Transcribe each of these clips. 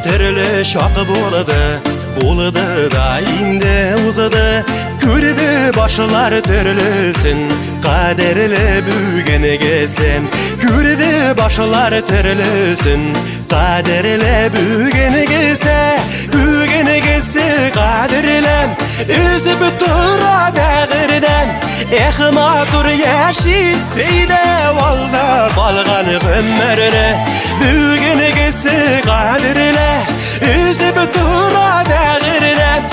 türlü şok buladı da indi uzadı. Kürdü başlar türlüsün, kaderle büyügene gelsem. Kürdü başlar türlüsün, kaderle büyügene gelse. Büyügene gelse kaderle, üzüp dura bağırdan. Matur yaşiseyde valda balgan ömrüne. Büyügene gelse kaderle, üzüp dura bağırdan.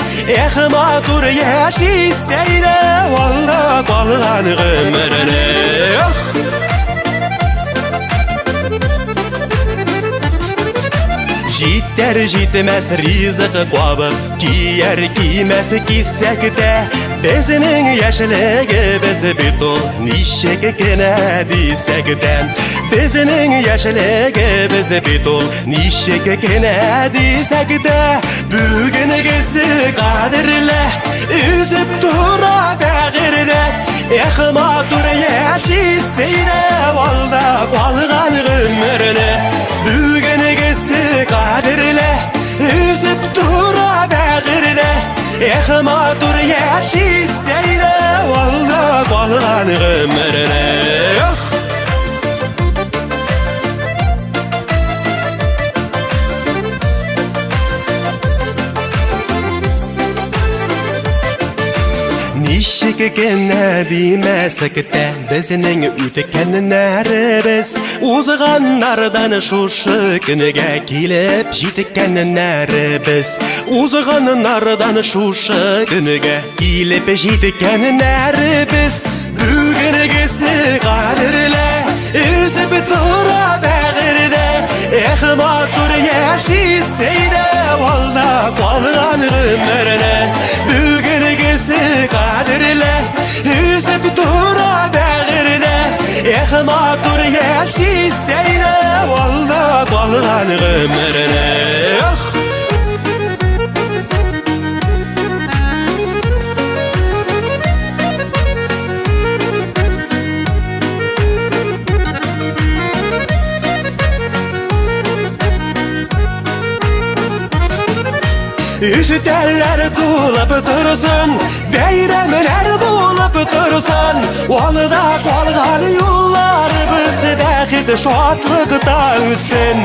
Matur yaşiseyde valda balgan ömrüne. Jiter jitmez rizık kovup, giyer giymez gitsek de. Bizning yaşligi biz bitul nişek gene desek de. Bizning yaşligi biz bitul nişek gene desek de. Bugün gelse kaderle, üzüp dura bağırdan. Matur yaşiseyde valda kalgan ömrüne. Bugün gelse kaderle, üzüp dura bağırdan. Matur yaşiseyde valda kalgan ömrüne. Nişik gene demesek de, bizning o'tganlarimiz o'zg'anlardan shu kuniga kelib yetganlarimiz. O'zg'anlardan shu kuniga kelib yetganlarimiz. Bugungi qadrla o'zib tura bag'rida. Matur yaşiseyde valda kalgan ömrüne. Bugungi kaderle, üzüp dura bağırda. Matur yaşiseyde valda kalgan ömrüne. Üstələr tulub dursun, beyramlar bulub dursun. Valda qalğan yollarımız bəxt şadlıqda ötsün.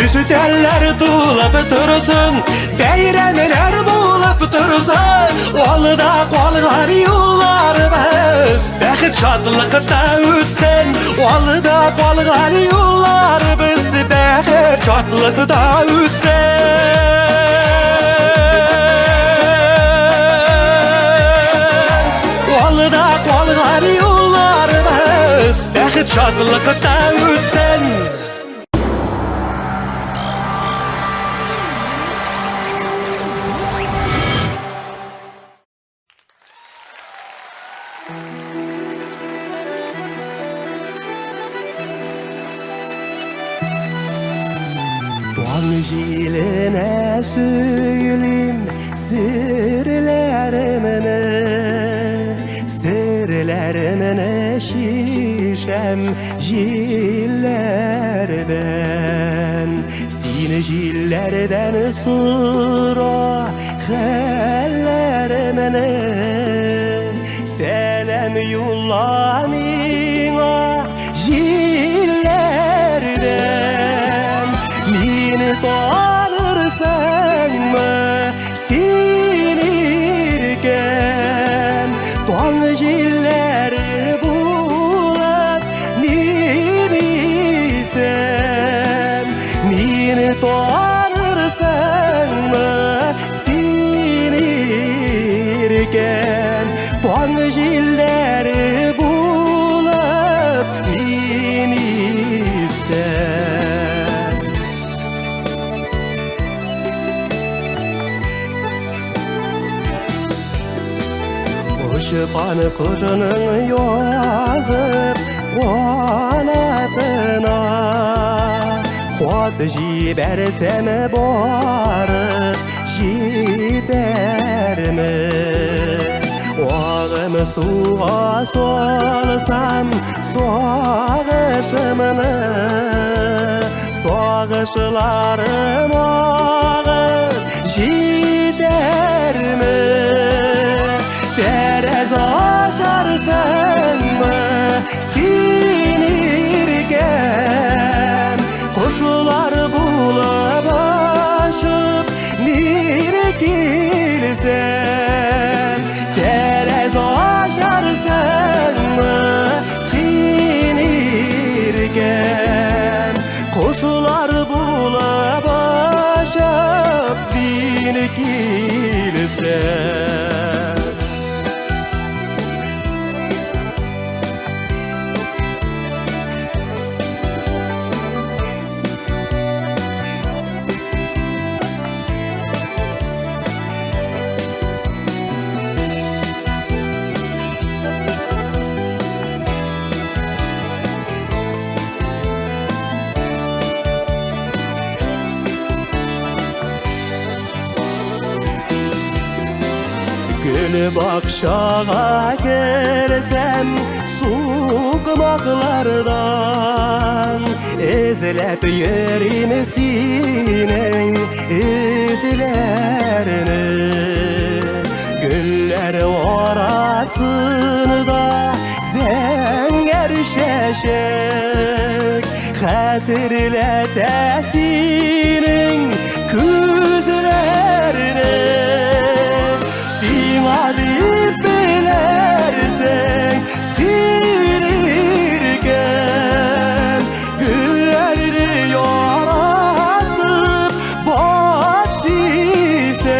Üstələr tulub dursun, beyramlar bulub dursun. Valda qalğan yollarımız bəxt şadlıqda ötsün. Valda qalğan yollarımız bəxt şadlıqda ötsün. Valda qalğan yollarımız bəxt şadlıqda ötsün. Doğan jiline söyleyim sırlarımını. Sırlarımını şişem jillerden. Seni jillerden sonra hallerimini. Selam yolla mina jillerden. Meni tanırsan mı sinirken. Doğan jilleri bulab neymişsen. Meni tanırsan mı sinirken. Doğan jilleri bulab neymişsen. Çıpan kızının yazıp kanatına. Xot jibersem barıp jiberme. Oğım suğa solsam soğuşımını. Sağışlarım ağır gidermi? Terez aşarsın mı sinirgen? Koşular bulup aşıp nirgilsen. Terez aşarsın mı sinirgen? Koşular bulup aşıp nirgilsen. Gül bakşağa gelsem suqmaqlardan ezilep yerim sinen izlerini. Güller orasında zenger şeşek hatırlat senin küzlerini. Adip bilersen sinirgen, güllerini yaratıp boş isen.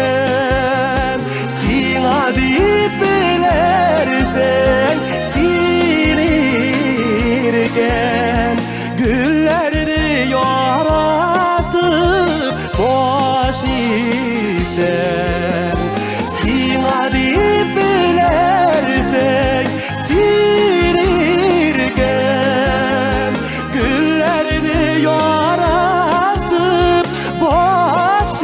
Sin adip bilersen sinirgen, güllerini yaratıp boş isen. Adip bilersen sinirgen, güllerini yaratıp boş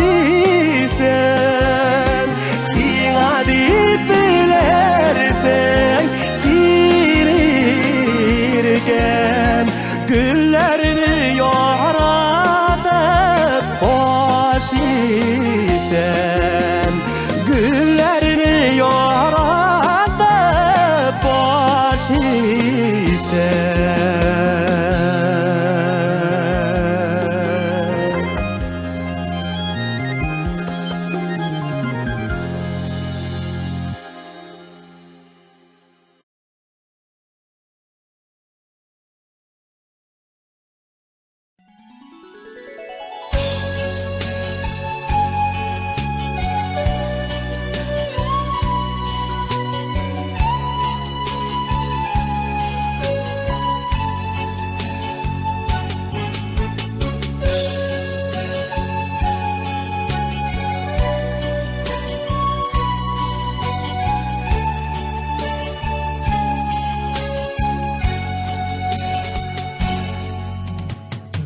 isen. Sin adip bilersen sinirgen, güllerini yaratıp boş isen. Güllerini yaratıp boş isen.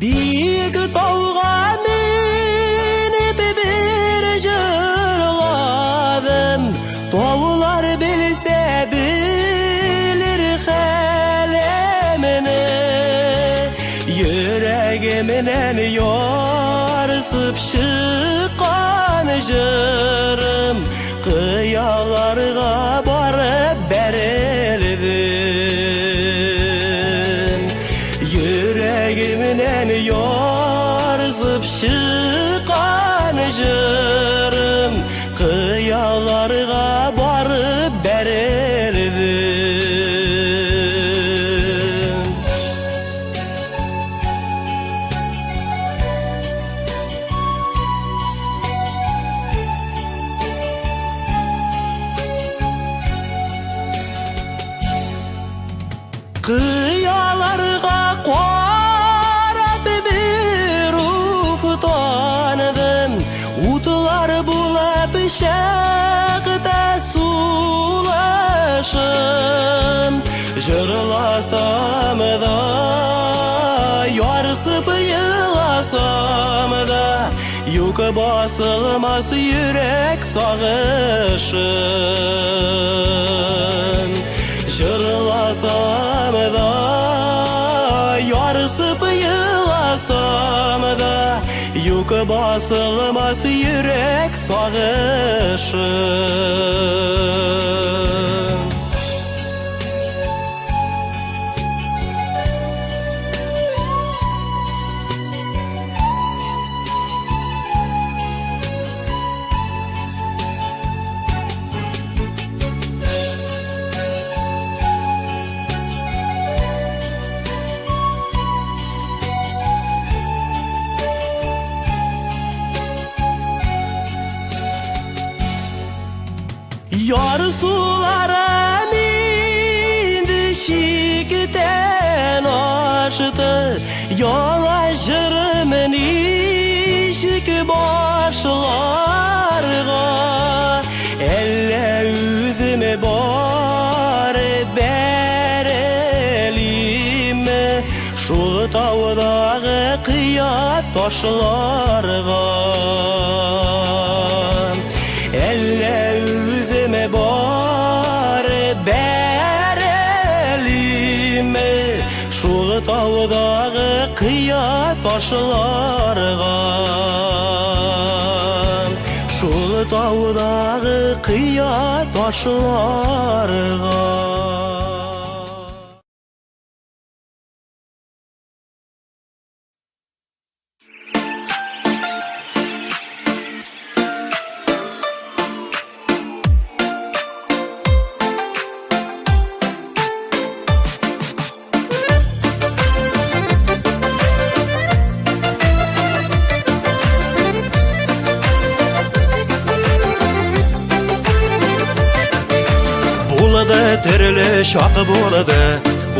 Büyük dağğa minip bir jırladım. Dağlar bilse bilir kalemini. Yüreğimden yarsıp çıkan jırım kıyalarga barıp berildim. Yüreğimden yarsıp çıkan jırım kıyalarga barıp berildim. Kıyalarga qarab bir uftandım. Utlar bulab şaqda sulaşım. Jırlasam da yarsıp yılasam da yük basılmaz yürek sağışım. Jırlasam da yarsıp yılasam Yaşılmaz yürek sağışın. Yar sulara mindi şikten aştı, yanaşırım nişik başlarga. Elle yüzüme bar berelim, şu tavdağı kıyat taşlarga. Elle yüzüme bar berelim, şu tavdağı kıyat taşlarga. Şu tavdağı kıyat taşlarga. Türlü şak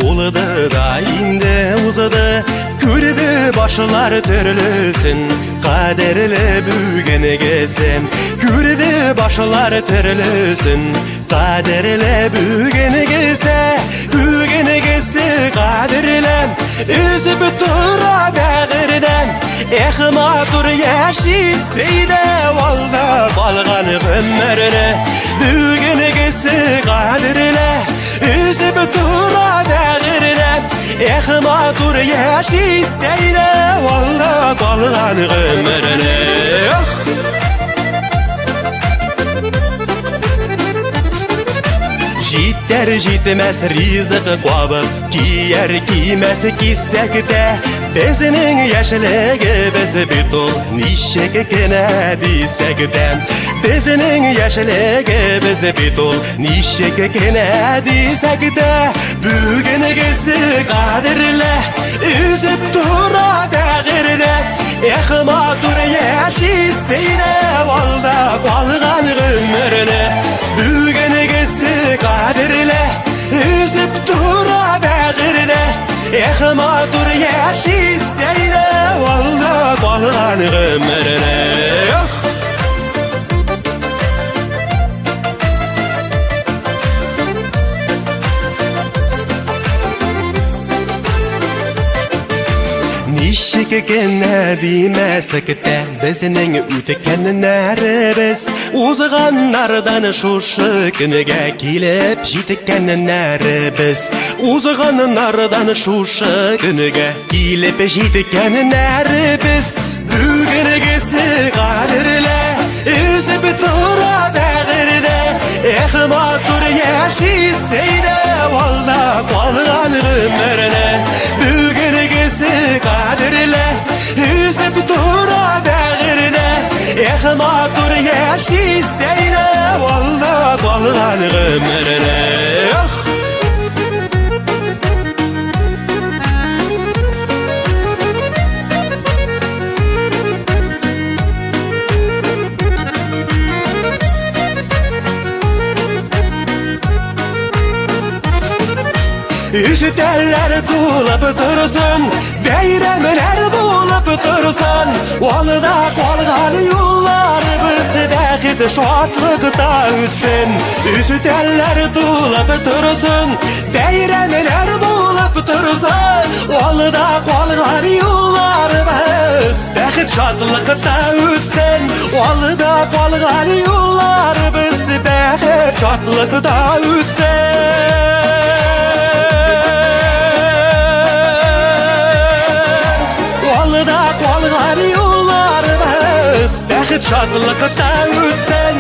buladı da indi uzadı. Kürdü başlar türlüsün, kaderle büyügene gezem. Kürdü başlar türlüsün, kaderle büyügene geze. Büyügene geze kaderle, üzüp tura bağırdan. Ehmatur yaşiseyde valda kalgan ömrüne. Büyügene geze kaderle, üzüp tura bağırdan. Ehmatur yaşiseyde valda kalgan ömrüne. Jiter jitmez rizık kuabı, giyer giymez gitsek de. Bezinin yaşlığı biz bitul, nişek gene desek de. Bezinin yaşlığı biz bitul, nişek gene desek de. Bugün gezi kaderle, üzüp dura bağırda. Ehmatur yaşiseyde valda kalgan ömrüne. Bugün gezi kaderle, üzüp dura bağırda. Ehmatur yaşiseyde valda kalgan ömrüne. Nişik gene demesek de bizning o'tganlarimiz o'zg'anlardan şuşu güniga kelib yetganlarimiz o'zg'anlardan şuşu güniga kelib yetganlarimiz bugunigisi qadrla üzüp tura bağırda ehmatur yaşiseyde valda qolgan ömrüne bugunigisi qadrla üzüp tura bağırda ehmatur yaşiseyde valda qolgan ömrüne. Üstələr tulub dursun, bəyramlar bulub dursun. Valda qalğan yollarımız bəxt şadlıqda ötsün. Üstələr tulub dursun, bəyramlar bulub dursun. Valda qalğan yollarımız bəxt şadlıqda ötsün. Valda qalğan yollarımız bəxt şadlıqda ötsün. şadlıkta ötsen.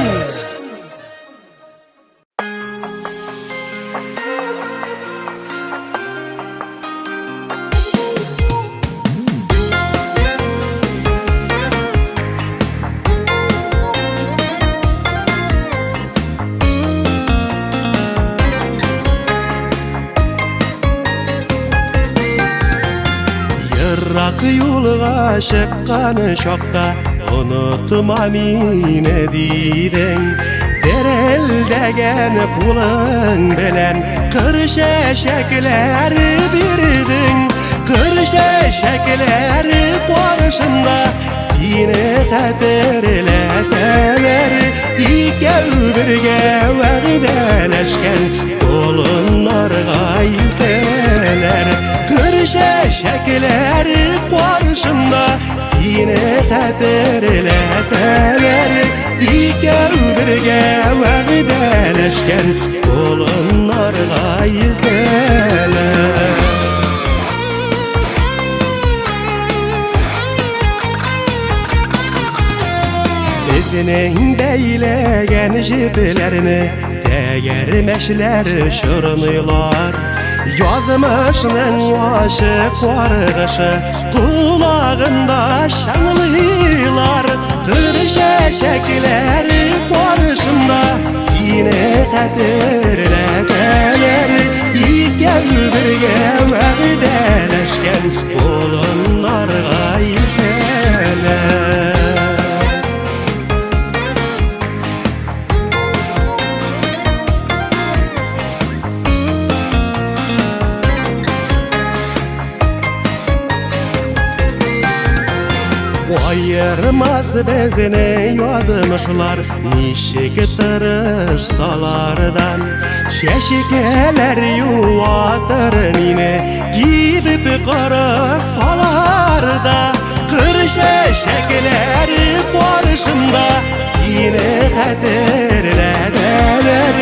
Yırrak yolga çıqqan şokta unutma meni diyden. Derel degen pulun bilen kırşeşekler birdin. Kırşeşekler barışında seni xatirleteler. İkev birge vəgdələşkən dolunlarga ilteler. Kırşeşekler barışında seni xatirleteler. İkev birge vəgdələşkən dolunlarga ilteler. Bizning deyilegen jiblerini tegermeşler şırnıylar. Yazmışның aşık vargışı kulağında şanlılar. Kırşeşekler barışında seni xatirleteler. İkev birge vəgdələşkən dolunlarga ilteler. Ayırmaz bezini yazmışlar nişik tırışsalardan. Şeşikeler yuvatır mine gibip kırışsalarda. Kırşeşekler barışında seni xatirleteler.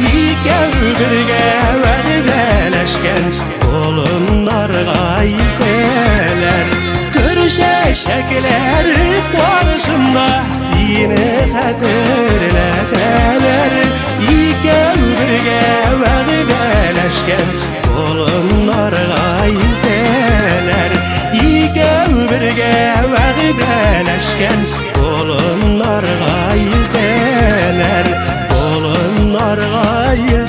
İkev birge vəgdələşkən dolunlarga ilteler. Kırşeşekler barışında seni xatirleteler. İkev birge vəgdələşkən dolunlarga ilteler. İkev birge vəgdələşkən dolunlarga ilteler. Dolunlarga ilteler.